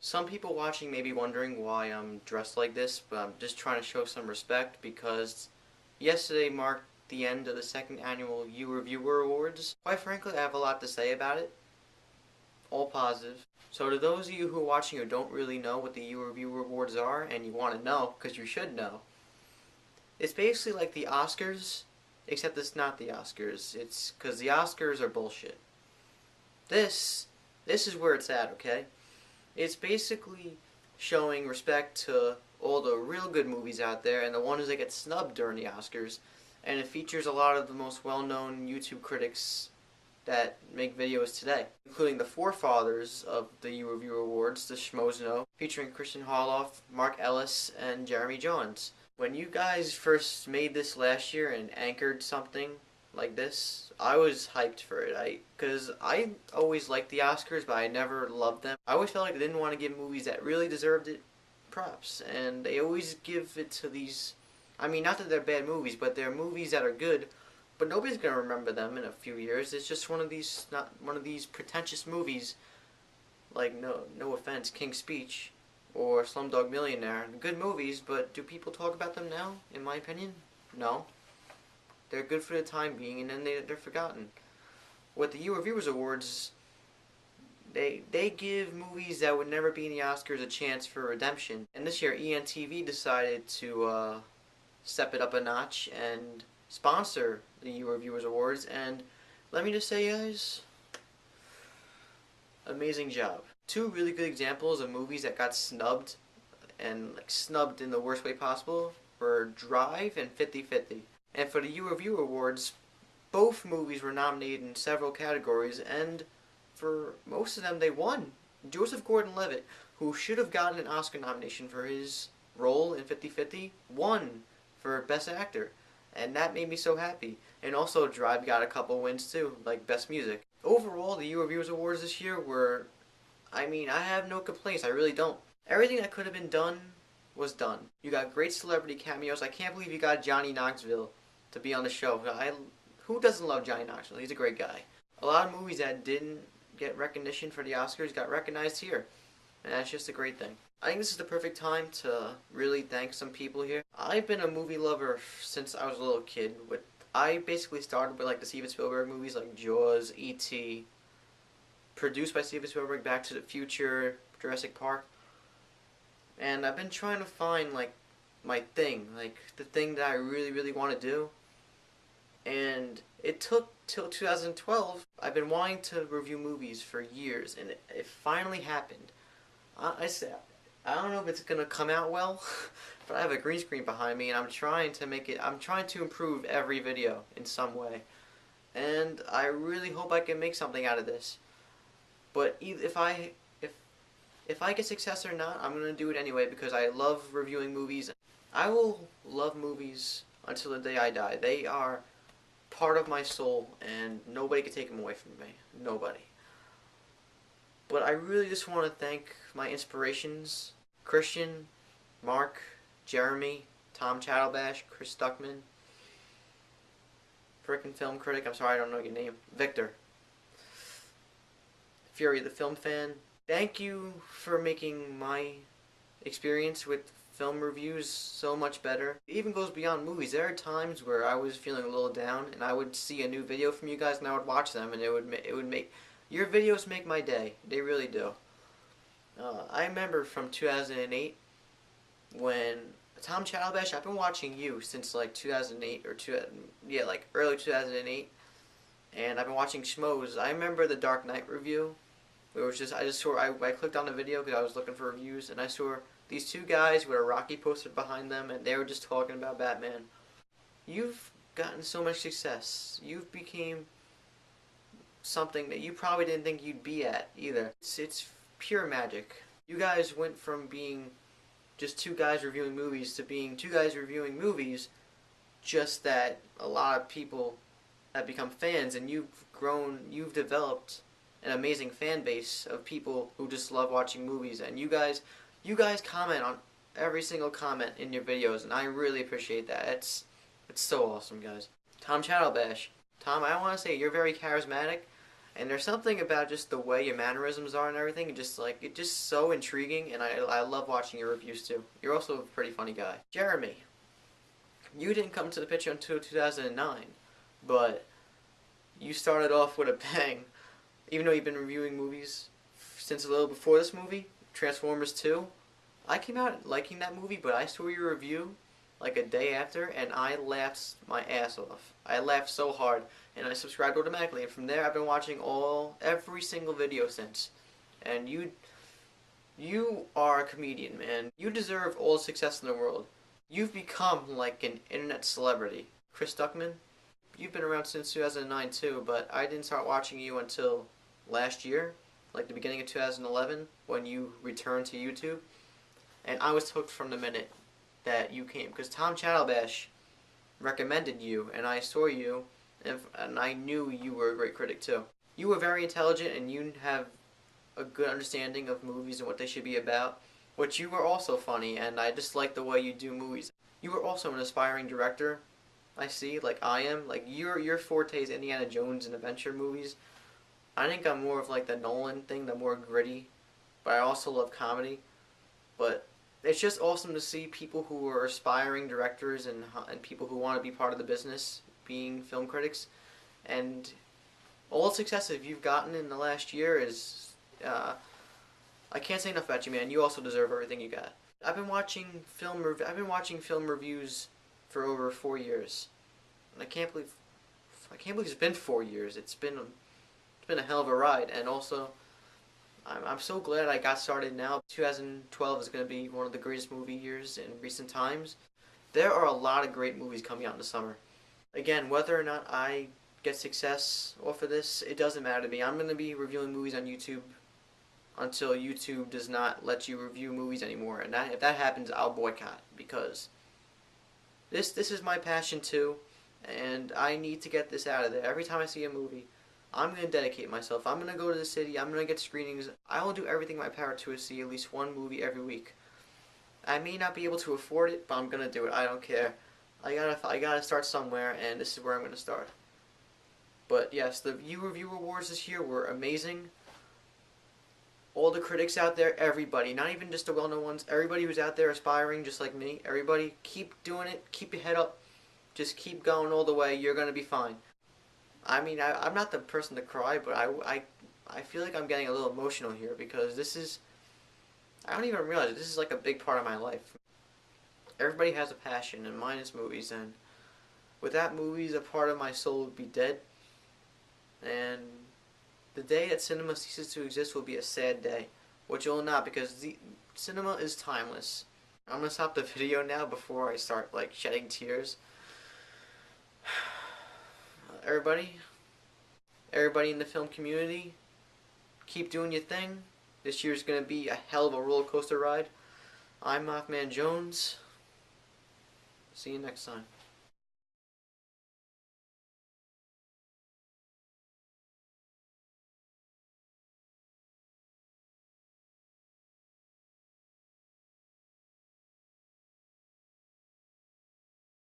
Some people watching may be wondering why I'm dressed like this, but I'm just trying to show some respect because yesterday marked the end of the second annual YouReviewer Awards. Quite frankly, I have a lot to say about it, all positive. So to those of you who are watching who don't really know what the YouReviewer Awards are, and you want to know, because you should know, it's basically like the Oscars, except it's not the Oscars. It's because the Oscars are bullshit. This, this is where it's at, okay? It's basically showing respect to all the real good movies out there and the ones that get snubbed during the Oscars. And it features a lot of the most well-known YouTube critics that make videos today, including the forefathers of the YouReview Awards, the Schmoes, featuring Kristian, Mark Ellis, and Jeremy Jahns. When you guys first made this last year and anchored something like this, I was hyped for it. Because I always liked the Oscars, but I never loved them. I always felt like they didn't want to give movies that really deserved it props, and they always give it to these. I mean, not that they're bad movies, but they're movies that are good, but nobody's gonna remember them in a few years. It's just one of these, not one of these pretentious movies, like no offense, King's Speech or Slumdog Millionaire. Good movies, but do people talk about them now? In my opinion, no. They're good for the time being, and then they're forgotten. With the YouReviewers Awards, they give movies that would never be in the Oscars a chance for redemption. And this year, ENTV decided to step it up a notch and sponsor the YouReviewers Awards. And let me just say, guys, amazing job. Two really good examples of movies that got snubbed, and like snubbed in the worst way possible, were Drive and 50-50. And for the YouReview Awards, both movies were nominated in several categories, and for most of them they won. Joseph Gordon-Levitt, who should have gotten an Oscar nomination for his role in 50-50, won for Best Actor. And that made me so happy. And also Drive got a couple wins too, like Best Music. Overall, the YouReviewers Awards this year were, I mean, I have no complaints, I really don't. Everything that could have been done was done. You got great celebrity cameos. I can't believe you got Johnny Knoxville to be on the show. Who doesn't love Johnny Knoxville? He's a great guy. A lot of movies that didn't get recognition for the Oscars got recognized here, and that's just a great thing. I think this is the perfect time to really thank some people here. I've been a movie lover since I was a little kid. I basically started with like the Steven Spielberg movies like Jaws, E.T., produced by Steven Spielberg, Back to the Future, Jurassic Park, and I've been trying to find like my thing, like the thing that I really, really want to do. And it took till 2012. I've been wanting to review movies for years, and it finally happened. I said, I don't know if it's gonna come out well, but I have a green screen behind me, and I'm trying to make it. I'm trying to improve every video in some way, and I really hope I can make something out of this. But if I get success or not, I'm gonna do it anyway because I love reviewing movies. I will love movies until the day I die. They are part of my soul, and nobody can take them away from me. Nobody. But I really just want to thank my inspirations: Kristian, Mark, Jeremy, Tom Chatalbash, Chris Stuckmann, frickin' film critic, I'm sorry I don't know your name, Victor, Fury the film fan. Thank you for making my experience with film reviews so much better. It even goes beyond movies. There are times where I was feeling a little down, and I would see a new video from you guys, and I would watch them, and it would make your videos make my day. They really do. I remember from 2008 when Tom Chatalbash. I've been watching you since like 2008 or like early 2008, and I've been watching Schmoes. I remember the Dark Knight review. It was just I clicked on the video because I was looking for reviews, and I saw these two guys with a Rocky poster behind them, and they were just talking about Batman. You've gotten so much success. You've became something that you probably didn't think you'd be at either. It's pure magic. You guys went from being just two guys reviewing movies to being two guys reviewing movies, just that a lot of people have become fans, and you've developed an amazing fan base of people who just love watching movies, and you guys comment on every single comment in your videos, and I really appreciate that. It's so awesome, guys. Tom Chatalbash. Tom, I want to say you're very charismatic. And there's something about just the way your mannerisms are and everything, and just like it's just so intriguing. And I love watching your reviews too. You're also a pretty funny guy. Jeremy, you didn't come to the picture until 2009, but you started off with a bang. Even though you've been reviewing movies since a little before this movie, Transformers 2. I came out liking that movie, but I saw your review like a day after, and I laughed my ass off. I laughed so hard, and I subscribed automatically. And from there, I've been watching every single video since. And you are a comedian, man. You deserve all the success in the world. You've become like an internet celebrity. Stuckmann, you've been around since 2009 too, but I didn't start watching you until last year, like the beginning of 2011, when you returned to YouTube. And I was hooked from the minute that you came, because Tom Chatalbash recommended you, and I saw you, and I knew you were a great critic too. You were very intelligent, and you have a good understanding of movies and what they should be about. But you were also funny, and I just like the way you do movies. You were also an aspiring director, I see, like I am. Like your forte is Indiana Jones and adventure movies. I think I'm more of like the Nolan thing, the more gritty, but I also love comedy. But it's just awesome to see people who are aspiring directors and people who want to be part of the business being film critics. And all the success that you've gotten in the last year is I can't say enough about you, man. You also deserve everything you got. I've been watching film reviews for over 4 years, and I can't believe it's been 4 years. It's been a hell of a ride, and also I'm so glad I got started now. 2012 is going to be one of the greatest movie years in recent times. There are a lot of great movies coming out in the summer. Again, whether or not I get success off of this, it doesn't matter to me. I'm going to be reviewing movies on YouTube until YouTube does not let you review movies anymore. And if that happens, I'll boycott, because this is my passion too, and I need to get this out of there. Every time I see a movie, I'm going to dedicate myself. I'm going to go to the city. I'm going to get screenings. I will do everything in my power to see at least one movie every week. I may not be able to afford it, but I'm going to do it. I don't care. I gotta start somewhere, and this is where I'm going to start. But yes, the YouReviewers awards this year were amazing. All the critics out there, everybody, not even just the well-known ones, everybody who's out there aspiring just like me, everybody, keep doing it, keep your head up, just keep going all the way, you're going to be fine. I mean, I'm not the person to cry, but I feel like I'm getting a little emotional here, because this is, I don't even realize it, this is like a big part of my life. Everybody has a passion, and mine is movies, and without movies, a part of my soul would be dead, and the day that cinema ceases to exist will be a sad day, which it will not, because the cinema is timeless. I'm going to stop the video now before I start like shedding tears. Everybody in the film community, keep doing your thing. This year's going to be a hell of a roller coaster ride. I'm Mothman Jones. See you next time.